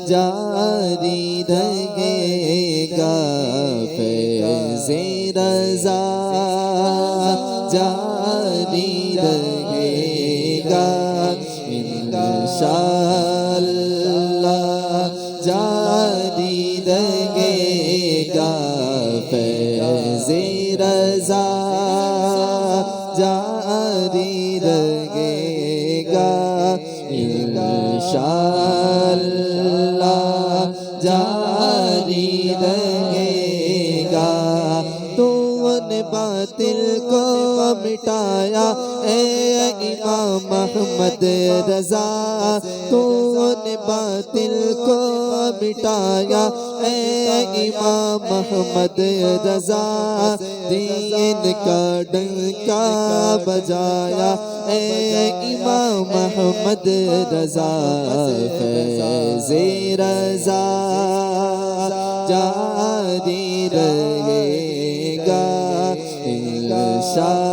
جاری رہے گا، فیض رضا جاری رہے گا، انشاءاللہ جاری رہے گا، فیض رضا جاری رہے گا، انشاءاللہ جاری رہے گا۔ تو نے باطل کو مٹایا اے امام احمد رضا، تو نے باطل کو مٹایا اے امام احمد رضا، دین کا ڈنکا بجایا اے امام احمد رضا، فیض رضا جاری رہے گا، انشاءاللہ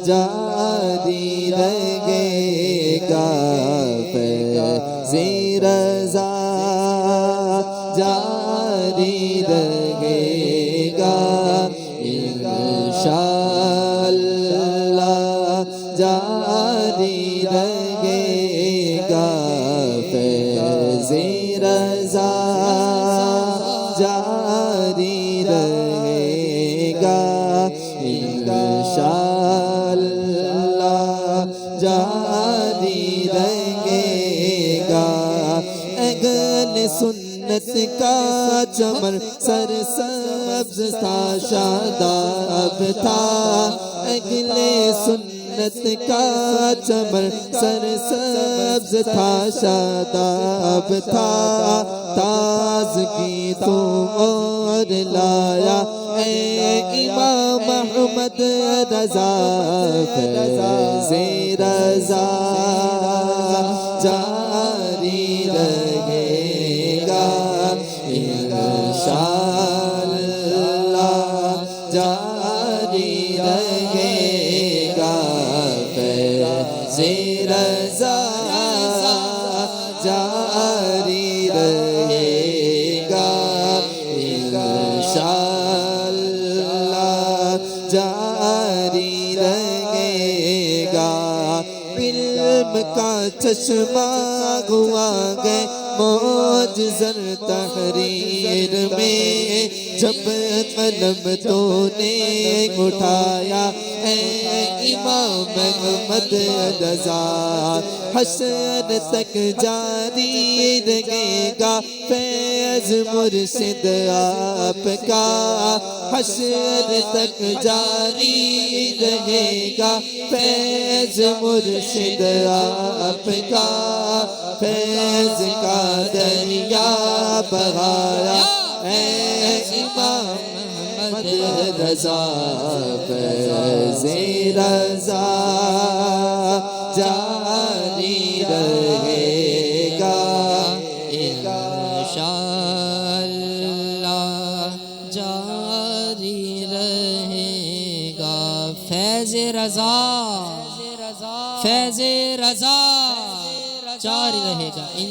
جاری رہے گا، فیض رضا جاری رہے گا، انشاءاللہ جاری رہے گا، فیض رضا جاری رہے گا، انشاءاللہ جاری رہے گا۔ اہل سنت کا چمن سر سبز تھا، شاداب تھا، اہل سنت کا چمن سر سبز تھا، شاداب تھا، تازگی تو اور لایا اے امام احمد رضا، فیض رضا جاری رہے گا، انشاءاللہ جاری رہے گا، فیض رضا جاری رہے گا، انشاءاللہ جاری رہے گا۔ علم کا چشمہ ہوا گئے معجزر تحریر میں، جب قلم تو نے اٹھایا اے امام احمد رضا، حشر تک جاری رہے گا فیض مرشد آپ کا، حشر تک جاری رہے گا فیض مرشد آپ کا، فیض کا دریا بہایا اے امام احمد رضا، فیض رضا جاری رہے گا، انشاءاللہ جاری رہے گا، فیض رضا فیض رضا جاری رہے گا۔